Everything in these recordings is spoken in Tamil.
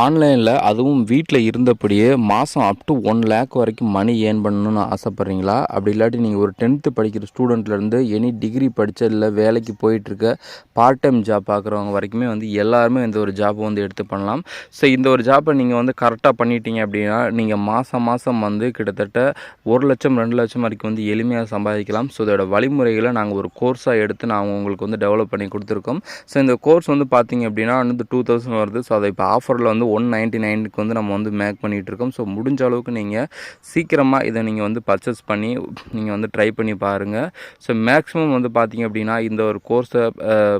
ஆன்லைனில் அதுவும் வீட்டில் இருந்தபடியே மாதம் அப் டு 1 lakh வரைக்கும் மணி ஏர்ன் பண்ணணும்னு ஆசைப்பட்றீங்களா? அப்படி இல்லாட்டி நீங்கள் ஒரு 10th படிக்கிற ஸ்டூடெண்ட்லேருந்து எனி டிகிரி படித்த இல்லை வேலைக்கு போயிட்டுருக்க பார்ட் டைம் ஜாப் பார்க்குறவங்க வரைக்குமே எல்லாருமே இந்த ஒரு ஜாப்பை எடுத்து பண்ணலாம். ஸோ இந்த ஒரு ஜாப்பை நீங்கள் கரெக்டாக பண்ணிட்டீங்க அப்படின்னா நீங்கள் மாதம் கிட்டத்தட்ட 1 லட்சம் 2 லட்சம் வரைக்கும் எளிமையாக சம்பாதிக்கலாம். ஸோ இதோட வழிமுறைகளை நாங்கள் ஒரு கோர்ஸாக எடுத்து நாங்கள் உங்களுக்கு டெவலப் பண்ணி கொடுத்துருக்கோம். ஸோ இந்த கோர்ஸ் பார்த்தீங்க அப்படின்னா 2000 வருது. ஸோ அதை இப்போ ஆஃபரில் 199க்கு நம்ம மேக் பண்ணிகிட்ருக்கோம். ஸோ முடிஞ்ச அளவுக்கு நீங்கள் சீக்கிரமாக இதை நீங்கள் பர்ச்சேஸ் பண்ணி நீங்கள் ட்ரை பண்ணி பாருங்கள். ஸோ மேக்ஸிமம் பார்த்தீங்க அப்படின்னா இந்த ஒரு கோர்ஸை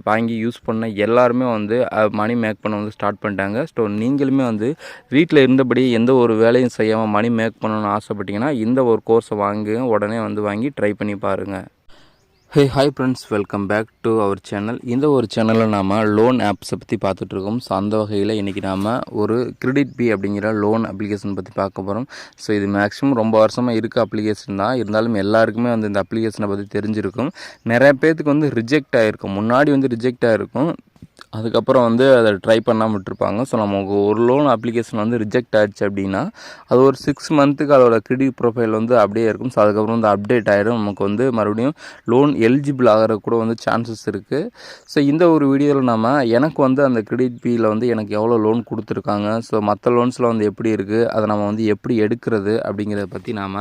வாங்கி யூஸ் பண்ண எல்லாருமே மணி மேக் பண்ண ஸ்டார்ட் பண்ணிட்டாங்க. ஸோ நீங்களுமே வீட்டில் இருந்தபடி எந்த ஒரு வேலையும் செய்யாமல் மணி மேக் பண்ணணும்னு ஆசைப்பட்டீங்கன்னா இந்த ஒரு கோர்ஸை உடனே வாங்கி ட்ரை பண்ணி பாருங்கள். Hi friends, welcome back to our channel. இந்த ஒரு சேனலில் நாம் லோன் ஆப்ஸை பற்றி பார்த்துட்ருக்கோம். ஸோ அந்த வகையில் இன்றைக்கி நாம் ஒரு கிரெடிட் பி அப்படிங்கிற லோன் அப்ளிகேஷன் பற்றி பார்க்க போகிறோம். ஸோ இது மேக்ஸிமம் ரொம்ப வருஷமாக இருக்க அப்ளிகேஷன் தான். இருந்தாலும் எல்லாருக்குமே இந்த அப்ளிகேஷனை பற்றி தெரிஞ்சிருக்கும். நிறைய பேர்த்துக்கு ரிஜெக்ட் ஆகிருக்கும். முன்னாடி ரிஜெக்ட் ஆகிருக்கும். அதுக்கப்புறம் அதை ட்ரை பண்ணாமல் விட்டுருப்பாங்க. ஸோ நமக்கு ஒரு லோன் அப்ளிகேஷன் ரிஜெக்ட் ஆகிடுச்சு அப்படின்னா அது ஒரு 6 மந்த்துக்கு அதோட கிரெடிட் ப்ரொஃபைல் அப்படியே இருக்கும். ஸோ அதுக்கப்புறம் அப்டேட் ஆகிடும். நமக்கு மறுபடியும் லோன் எலிஜிபிள் ஆகிற கூட சான்சஸ் இருக்குது. ஸோ இந்த ஒரு வீடியோவில் எனக்கு அந்த கிரெடிட் பியில் எனக்கு எவ்வளோ லோன் கொடுத்துருக்காங்க, ஸோ மற்ற லோன்ஸில் எப்படி இருக்குது, அதை நம்ம எப்படி எடுக்கிறது அப்படிங்கிறத பற்றி நாம்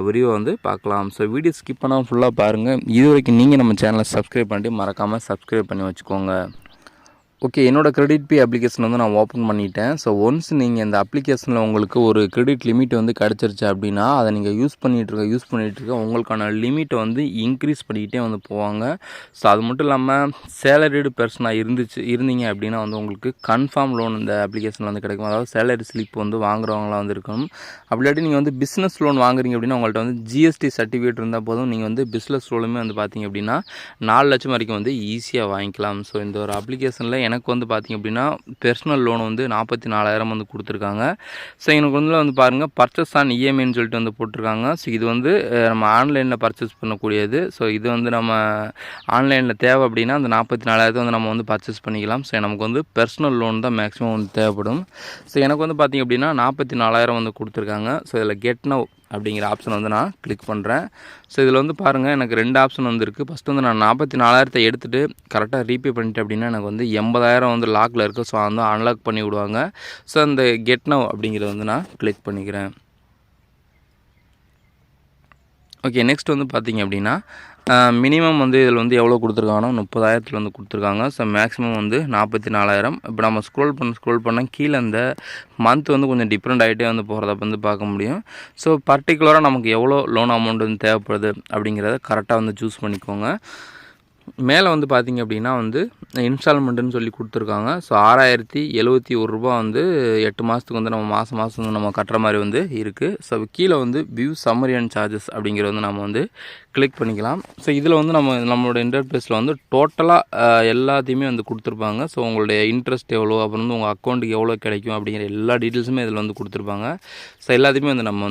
வீடியோ பார்க்கலாம். ஸோ வீடியோ ஸ்கிப் பண்ணாமல் ஃபுல்லாக பாருங்கள். இது வரைக்கும் நீங்கள் நம்ம சேனலை சப்ஸ்கிரைப் பண்ணிட்டு மறக்காமல் சப்ஸ்கிரைப் பண்ணி வச்சுக்கோங்க. ஓகே, என்னோடய கிரெடிட் பி அப்ளிகேஷன் நான் ஓப்பன் பண்ணிட்டேன். ஸோ ஒன்ஸ் நீங்கள் இந்த அப்ளிகேஷனில் உங்களுக்கு ஒரு கிரெடிட் லிமிட் கிடச்சிருச்சு அப்படின்னா அதை நீங்கள் யூஸ் பண்ணிகிட்டு உங்களுக்கான லிமிட்டை இன்க்ரீஸ் பண்ணிக்கிட்டே போவாங்க. ஸோ அது மட்டும் இல்லாமல் சேலரிடு பர்சனாக இருந்தீங்க அப்படின்னா உங்களுக்கு கன்ஃபார்ம் லோன் இந்த அப்ளிகேஷனில் கிடைக்கும். அதாவது சேலரி ஸ்லிப் வாங்குறவங்களாம் இருக்கணும். அப்படி இல்லாட்டி நீங்கள் பிஸ்னஸ் லோன் வாங்குறீங்க அப்படின்னா உங்கள்கிட்ட ஜிஎஸ்டி சர்டிஃபிகேட் இருந்தால் போதும். நீங்கள் பிஸ்னஸ் லோனுமே பார்த்தீங்க அப்படின்னா 4 லட்சம் வரைக்கும் ஈஸியாக வாங்கிக்கலாம். ஸோ இந்த ஒரு அப்ளிகேஷனில் எனக்கு பார்த்திங்க அப்படின்னா பெர்சனல் லோன் 44,000 கொடுத்துருக்காங்க. ஸோ எனக்கு பாருங்கள் பர்ச்சேஸ் ஆன் இஎம்ஐன்னு சொல்லிட்டு போட்டிருக்காங்க. ஸோ இது நம்ம ஆன்லைனில் பர்ச்சேஸ் பண்ணக்கூடியது. ஸோ இது நம்ம ஆன்லைனில் தேவை அப்படின்னா அந்த 44,000 நம்ம பர்ச்சேஸ் பண்ணிக்கலாம். ஸோ நமக்கு பெர்சனல் லோன் தான் மேக்ஸிமம் தேவைப்படும். ஸோ எனக்கு பார்த்திங்க அப்படின்னா 44,000 கொடுத்துருக்காங்க. ஸோ இதில் கெட் நவ் அப்படிங்கிற ஆப்ஷன் நான் கிளிக் பண்ணுறேன். ஸோ இதில் பாருங்கள் எனக்கு 2 ஆப்ஷன் இருக்குது. ஃபஸ்ட்டு நான் 44,000 எடுத்துகிட்டு கரெக்டாக ரீபே பண்ணிட்டேன் அப்படின்னா எனக்கு 80,000 லாக்கில் இருக்குது. ஸோ அன்லாக் பண்ணி விடுவாங்க. ஸோ அந்த கெட் நவ் அப்படிங்கிறத நான் கிளிக் பண்ணிக்கிறேன். ஓகே, நெக்ஸ்ட் பார்த்திங்க அப்படின்னா மினிமம் இதில் எவ்வளோ கொடுத்துருக்காங்கன்னா 30,000 கொடுத்துருக்காங்க. So maximum 44,000. இப்போ நம்ம ஸ்க்ரோல் பண்ண கீழே அந்த மந்த் கொஞ்சம் டிஃப்ரெண்ட் ஆகிட்டே போகிறத பார்க்க முடியும். ஸோ பர்டிகுலராக நமக்கு எவ்வளோ லோன் அமௌண்ட் தேவைப்படுது அப்படிங்கிறத கரெக்டாக சூஸ் பண்ணிக்கோங்க. மேலே பார்த்திங்க அப்படின்னா இன்ஸ்டால்மெண்ட்டுன்னு சொல்லி கொடுத்துருக்காங்க. ஸோ 6,071 ரூபா 8 மாதத்துக்கு நம்ம மாதம் நம்ம கட்டுற மாதிரி இருக்குது. ஸோ கீழே வியூ சம்மரி அண்ட் சார்ஜஸ் அப்படிங்கிறது நம்ம கிளிக் பண்ணிக்கலாம். ஸோ இதில் நம்மளோட இன்டர்ஃபேஸில் டோட்டலாக எல்லாத்தையுமே கொடுத்துருப்பாங்க. ஸோ உங்களுடைய இன்ட்ரெஸ்ட் எவ்வளோ, அப்புறம் உங்கள் அக்கௌண்ட்டுக்கு எவ்வளோ கிடைக்கும் அப்படிங்கிற எல்லா டீட்டெயில்ஸுமே இதில் கொடுத்துருப்பாங்க. ஸோ எல்லாத்தையுமே நம்ம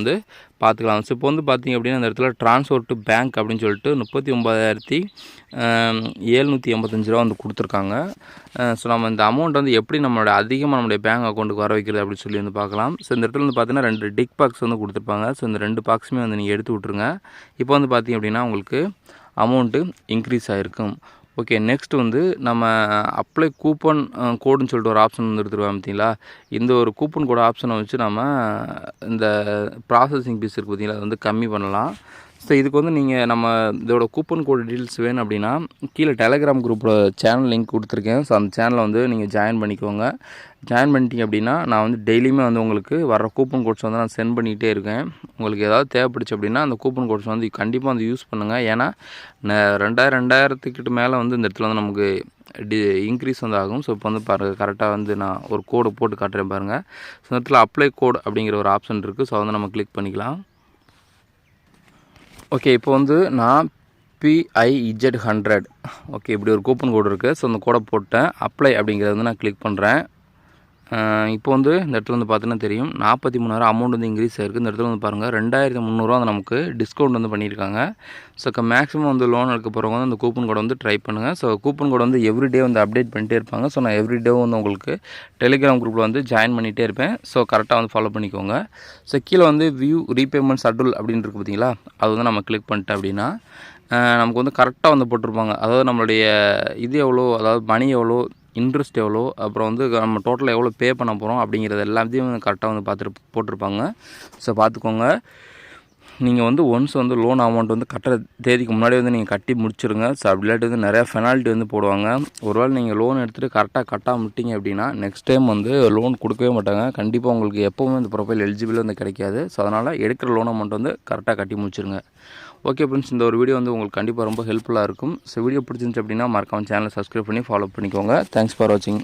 பார்த்துக்கலாம். ஸோ இப்போ பார்த்திங்க அப்படின்னா அந்த இடத்துல ட்ரான்ஸ்ஃபர் டு பேங்க் அப்படின்னு சொல்லிட்டு 39,785 ரூபா கொடுத்துருக்காங்க. ஸோ நம்ம இந்த அமௌண்ட் எப்படி நம்மளுடைய பேங்க் அக்கௌண்ட்டுக்கு வர வைக்கிறது அப்படின்னு சொல்லி பார்க்கலாம். ஸோ இந்த இடத்துல பார்த்தீங்கன்னா 2 டிக் பாக்ஸ் கொடுத்துருப்பாங்க. ஸோ இந்த 2 பாக்ஸுமே நீங்கள் எடுத்து விட்ருங்க. இப்போ பார்த்திங்க அப்படின்னா உங்களுக்கு அமௌண்ட்டு இன்க்ரீஸ் ஆகிருக்கும். ஓகே, நெக்ஸ்ட் நம்ம அப்ளை கூப்பன் கோடுன்னு சொல்லிட்டு ஒரு ஆப்ஷன் எடுத்துருவோம் பார்த்தீங்களா. இந்த ஒரு கூப்பன் கோடு ஆப்ஷனை வச்சு நம்ம இந்த ப்ராசஸிங் ஃபீஸ் இருக்குது பார்த்தீங்களா, அதை கம்மி பண்ணலாம். ஸோ இதுக்கு நீங்கள் நம்ம இதோட கூப்பன் கோடு டீட்டெயில்ஸ் வேணும் அப்படின்னா கீழே டெலகிராம் குரூப்போட சேனல் லிங்க் கொடுத்துருக்கேன். ஸோ அந்த சேனலை நீங்கள் ஜாயின் பண்ணிக்கோங்க. ஜாயின் பண்ணிட்டீங்க அப்படின்னா நான் டெய்லியுமே உங்களுக்கு வர கூப்பன் கோட்ஸ் நான் சென்ட் பண்ணிகிட்டே இருக்கேன். உங்களுக்கு ஏதாவது தேவைப்படுச்சு அப்படின்னா அந்த கூப்பன் கோட்ஸ் கண்டிப்பாக யூஸ் பண்ணுங்கள். ஏன்னா 2,000 மேலே இந்த இடத்துல நமக்கு இன்க்ரீஸ் ஆகும். ஸோ இப்போ பாருங்கள் கரெக்டாக நான் ஒரு கோடு போட்டு காட்டுறேன் பாருங்கள். ஸோ இந்த இடத்துல அப்ளை கோட் அப்படிங்கிற ஒரு ஆப்ஷன் இருக்குது. ஸோ நம்ம கிளிக் பண்ணிக்கலாம். ஓகே, இப்போ நான் PIZ100 ஓகே இப்படி ஒரு கூப்பன் கோடு இருக்குது. ஸோ அந்த கோடை போட்டேன். அப்ளை அப்படிங்கிறது நான் கிளிக் பண்ணுறேன். இப்போ வந்து இந்த இடத்துல வந்து பார்த்தீங்கன்னா தெரியும் 43,000 அமௌண்ட் வந்து இன்க்ரீஸ் ஆகிருக்கு. இந்த இடத்துல வந்து பாருங்கள் 2,300 வந்து நமக்கு டிஸ்கவுண்ட் வந்து பண்ணியிருக்காங்க. ஸோ மேக்ஸிமம் வந்து லோன் எடுக்க போகிறவங்க வந்து அந்த கூப்பன் கோடை வந்து ட்ரை பண்ணுங்கள். ஸோ கூப்பன் கோடை வந்து எவ்ரிடே வந்து அப்டேட் பண்ணிட்டே இருப்பாங்க. ஸோ நான் எவ்ரிடே வந்து உங்களுக்கு டெலிகிராம் குரூப்பில் வந்து ஜாயின் பண்ணிகிட்டே இருப்பேன். ஸோ கரெக்டாக வந்து ஃபாலோ பண்ணிக்கோங்க. ஸோ கீழே வந்து வியூ ரீபேமெண்ட் ஷெட்யூல் அப்படின்னு இருக்குது பார்த்தீங்களா, அது வந்து நம்ம கிளிக் பண்ணிட்டேன் அப்படின்னா நமக்கு வந்து கரெக்டாக வந்து போட்டிருப்பாங்க. அதாவது நம்மளுடைய இது எவ்வளோ, அதாவது மணி எவ்வளோ, இன்ட்ரெஸ்ட் எவ்வளோ, அப்புறம் வந்து நம்ம டோட்டலாக எவ்வளோ பே பண்ண போகிறோம் அப்படிங்கிறது எல்லாத்தையும் கரெக்டாக வந்து போட்டிருப்பாங்க. ஸோ பார்த்துக்கோங்க. நீங்கள் வந்து ஒன்ஸ் வந்து லோன் அமௌண்ட் வந்து கட்டுற தேதிக்கு முன்னாடி வந்து நீங்கள் கட்டி முடிச்சுருங்க. ஸோ அப்படி இல்லாட்டி வந்து நிறையா பெனால்ட்டி வந்து போடுவாங்க. ஒருவேளை நீங்கள் லோன் எடுத்துகிட்டு கரெக்டாக கட்டாமல் விட்டீங்க அப்படின்னா நெக்ஸ்ட் டைம் வந்து லோன் கொடுக்கவே மாட்டாங்க. கண்டிப்பாக உங்களுக்கு எப்போவுமே இந்த ப்ரொஃபைல் எலிஜிபிள் வந்து கிடைக்காது. ஸோ அதனால் எடுக்கிற லோன் அமௌண்ட் வந்து கரெக்டாக கட்டி முடிச்சுருங்க. ஓகே ஃப்ரெண்ட்ஸ், இந்த ஒரு வீடியோ வந்து உங்களுக்கு கண்டிப்பாக ரொம்ப ஹெல்ப்ஃபுல்லாக இருக்கும். ஸோ வீடியோ பிடிச்சிருந்துச்சு அப்படின்னா மறக்காம சேனலை சப்ஸ்கிரைப் பண்ணி ஃபாலோ பண்ணிக்கோங்க. தேங்க்ஸ் ஃபார் வாட்சிங்.